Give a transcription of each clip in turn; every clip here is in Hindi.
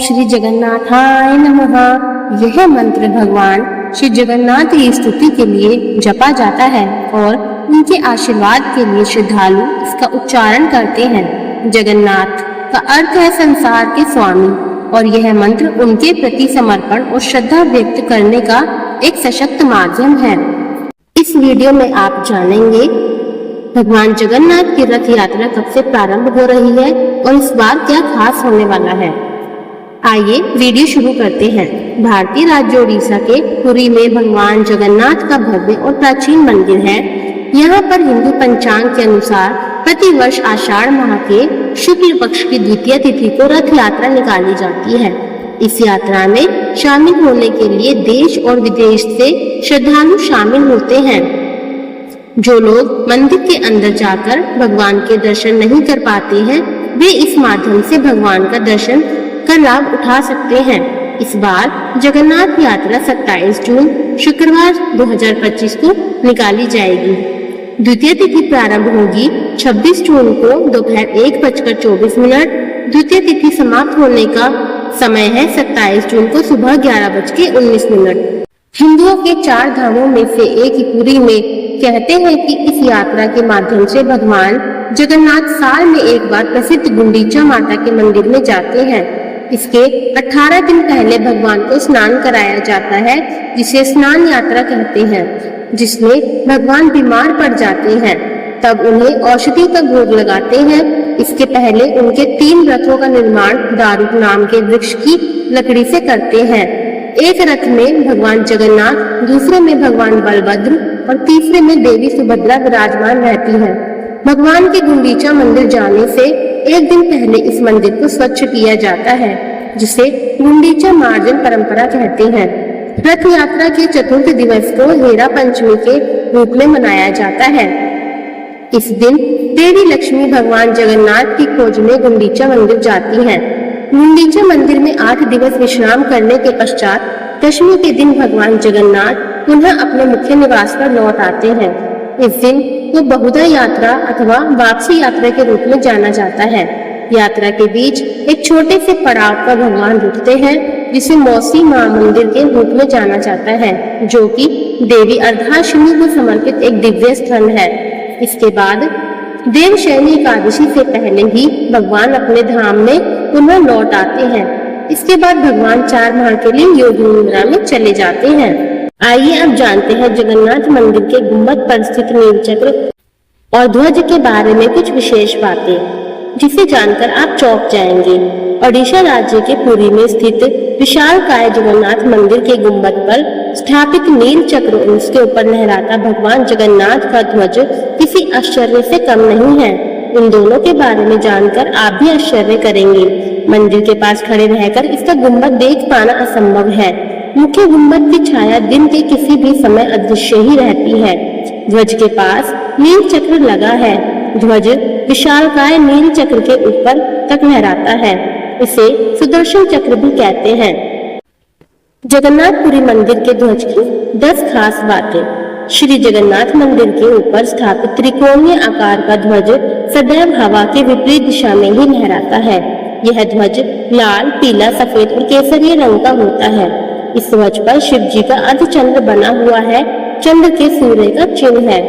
श्री जगन्नाथाय नमः। यह मंत्र भगवान श्री जगन्नाथ की स्तुति के लिए जपा जाता है और उनके आशीर्वाद के लिए श्रद्धालु इसका उच्चारण करते हैं। जगन्नाथ का अर्थ है संसार के स्वामी और यह मंत्र उनके प्रति समर्पण और श्रद्धा व्यक्त करने का एक सशक्त माध्यम है। इस वीडियो में आप जानेंगे भगवान जगन्नाथ की रथ यात्रा कब से प्रारंभ हो रही है और इस बार क्या खास होने वाला है। आइए वीडियो शुरू करते हैं। भारतीय राज्य ओडिशा के पुरी में भगवान जगन्नाथ का भव्य और प्राचीन मंदिर है। यहाँ पर हिंदू पंचांग के अनुसार प्रतिवर्ष आषाढ़ माह के शुक्ल पक्ष की द्वितीय तिथि को रथ यात्रा निकाली जाती है। इस यात्रा में शामिल होने के लिए देश और विदेश से श्रद्धालु शामिल होते हैं। जो लोग मंदिर के अंदर जाकर भगवान के दर्शन नहीं कर पाते हैं, वे इस माध्यम से भगवान का दर्शन का लाभ उठा सकते हैं। इस बार जगन्नाथ यात्रा 27 जून शुक्रवार 2025 को निकाली जाएगी। द्वितीय तिथि प्रारंभ होगी 26 जून को दोपहर 1:24। द्वितीय तिथि समाप्त होने का समय है 27 जून को सुबह 11:19। हिंदुओं के 4 धामों में से एक ही पुरी में कहते हैं कि इस यात्रा के माध्यम से भगवान जगन्नाथ साल में एक बार प्रसिद्ध गुंडीचा माता के मंदिर में जाते हैं। इसके 18 दिन पहले भगवान को स्नान कराया जाता है, जिसे स्नान यात्रा कहते हैं, जिसमें भगवान बीमार पड़ जाते हैं। तब उन्हें औषधि का भोग लगाते हैं। इसके पहले उनके 3 रथों का निर्माण दारुक नाम के वृक्ष की लकड़ी से करते हैं। एक रथ में भगवान जगन्नाथ, दूसरे में भगवान बलभद्र और तीसरे में देवी सुभद्रा विराजमान रहती हैं। भगवान के गुंडीचा मंदिर जाने से एक दिन पहले इस मंदिर को स्वच्छ किया जाता है, जिसे गुंडीचा मार्जन परंपरा कहते हैं। रथ यात्रा के चतुर्थ दिवस को हेरा पंचमी के रूप में मनाया जाता है। इस दिन देवी लक्ष्मी भगवान जगन्नाथ की खोज में गुंडीचा मंदिर जाती हैं। गुंडीचा मंदिर में 8 दिवस विश्राम करने के पश्चात दशमी के दिन भगवान जगन्नाथ पुनः अपने मुख्य निवास पर लौट आते हैं। इस दिन को बहुधा यात्रा अथवा वापसी यात्रा के रूप में जाना जाता है। यात्रा के बीच एक छोटे से पड़ाव पर भगवान रुकते हैं, जिसे मौसी मां मंदिर के रूप में जाना जाता है, जो कि देवी अर्धाश्विनी को समर्पित एक दिव्य स्थल है। इसके बाद देवशयनी एकादशी से पहले ही भगवान अपने धाम में पुनः लौट आते हैं। इसके बाद भगवान 4 माह के लिए योगी निद्रा में चले जाते हैं। आइए अब जानते हैं जगन्नाथ मंदिर के गुम्बद पर स्थित नीलचक्र और ध्वज के बारे में कुछ विशेष बातें, जिसे जानकर आप चौंक जाएंगे। ओडिशा राज्य के पुरी में स्थित विशालकाय जगन्नाथ मंदिर के गुम्बद पर स्थापित नील चक्र और उसके ऊपर लहराता भगवान जगन्नाथ का ध्वज किसी आश्चर्य से कम नहीं है। इन दोनों के बारे में जानकर आप भी आश्चर्य करेंगे। मंदिर के पास खड़े रहकर इसका गुम्बद देख पाना असंभव है। मुख्य गुम्बद की छाया दिन के किसी भी समय अदृश्य ही रहती है। ध्वज के पास नील चक्र लगा है। ध्वज विशालकाय नील चक्र के ऊपर तक लहराता है। इसे सुदर्शन चक्र भी कहते हैं। जगन्नाथपुरी मंदिर के ध्वज की 10 खास बातें। श्री जगन्नाथ मंदिर के ऊपर स्थापित त्रिकोणीय आकार का ध्वज सदैव हवा के विपरीत दिशा में ही लहराता है। यह ध्वज लाल, पीला, सफेद और केसरिया रंग का होता है। इस ध्वज पर शिव जी का अर्धचंद्र बना हुआ है। चंद्र के सूर्य का चिन्ह है।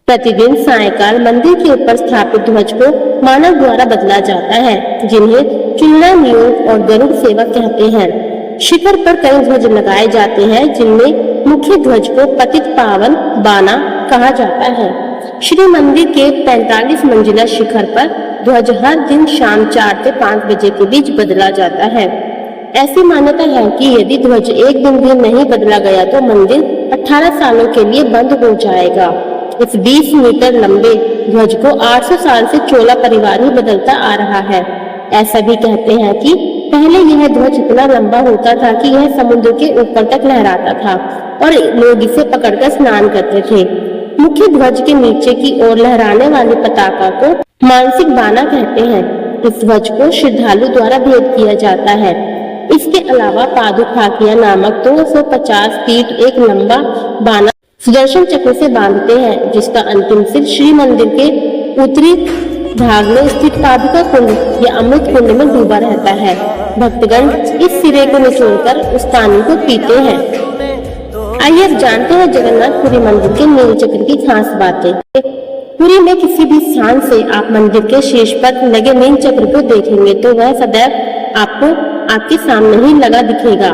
प्रतिदिन सायंकाल मंदिर के ऊपर स्थापित ध्वज को मानव द्वारा बदला जाता है, जिन्हें चुनरा नियोग और गरुड़ सेवक कहते हैं। शिखर पर कई ध्वज लगाए जाते हैं, जिनमें मुख्य ध्वज को पतित पावन बाना कहा जाता है। श्री मंदिर के 45 मंजिला शिखर पर ध्वज हर दिन शाम 4 से 5 बजे के बीच बदला जाता है। ऐसी मान्यता है कि यदि ध्वज एक दिन भी नहीं बदला गया तो मंदिर 18 सालों के लिए बंद हो जाएगा। इस 20 मीटर लंबे ध्वज को 800 साल से चोला परिवार ही बदलता आ रहा है। ऐसा भी कहते हैं कि पहले यह ध्वज इतना लंबा होता था कि यह समुद्र के ऊपर तक लहराता था और लोग इसे पकड़कर स्नान करते थे। मुख्य ध्वज के नीचे की ओर लहराने वाली पताका को मानसिक बाना कहते हैं। इस ध्वज को श्रद्धालु द्वारा भेद किया जाता है। इसके अलावा पादुखाकिया नामक 250 फीट एक लंबा बाना सुदर्शन चक्र से बांधते हैं, जिसका अंतिम सिर श्री मंदिर के उत्तरी भाग में स्थित पादुका कुंड या अमृत कुंड में डूबा रहता है। भक्तगण इस सिरे को निचोड़कर उस पानी को पीते हैं। आइए अब जानते हैं जगन्नाथपुरी मंदिर के नील चक्र की खास बातें। पुरी में किसी भी स्थान से आप मंदिर के शीर्ष पर लगे नील चक्र को देखेंगे तो वह सदैव आपको आपके सामने ही लगा दिखेगा।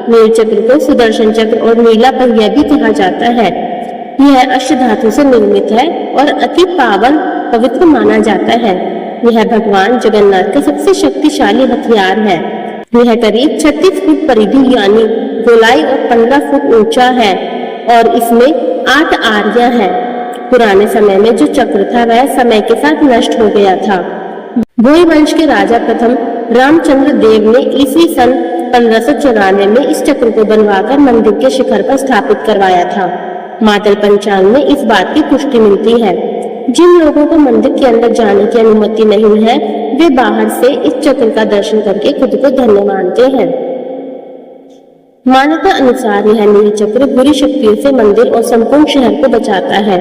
नील चक्र को सुदर्शन चक्र और नीला पहिया भी कहा जाता है। यह अष्ट धातु से निर्मित है और अति पावन पवित्र माना जाता है। यह भगवान जगन्नाथ का सबसे शक्तिशाली हथियार है। यह करीब 36 फुट परिधि यानी गोलाई और 15 फुट ऊंचा है और इसमें 8 आरियां हैं। पुराने समय में जो चक्र था वह समय के साथ नष्ट हो गया था। भोई वंश के राजा प्रथम रामचंद्र देव ने ईस्वी सन 1594 में इस चक्र को बनवाकर मंदिर के शिखर पर स्थापित करवाया था। मादल पंचांग में इस बात की पुष्टि मिलती है। जिन लोगों को मंदिर के अंदर जाने की अनुमति नहीं है वे बाहर से इस चक्र का दर्शन करके खुद को धन्य मानते हैं। मान्यता अनुसार यह नील चक्र बुरी शक्तियों से मंदिर और संपूर्ण शहर को बचाता है।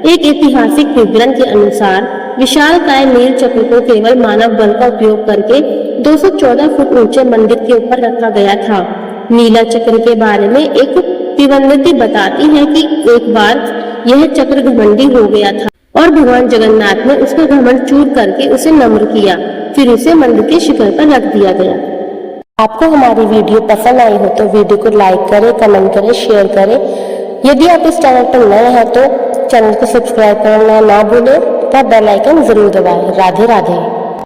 एक ऐतिहासिक विवरण के अनुसार विशालकाय नील चक्र को केवल मानव बल का उपयोग करके 214 फुट ऊंचे मंदिर के ऊपर रखा गया था। नीला चक्र के बारे में एक किंवदंती बताती है कि एक बार यह चक्र घमंडी हो गया था और भगवान जगन्नाथ ने उसका घमंड चूर करके उसे नम्र किया, फिर उसे मंदिर के शिखर पर रख दिया गया। आपको हमारी वीडियो पसंद आई हो तो वीडियो को लाइक करें, कमेंट करें, शेयर करें। यदि आप इस चैनल पर नए हैं तो चैनल को सब्सक्राइब करना ना भूलें तथा बेल आइकन जरूर दबाएं। राधे राधे।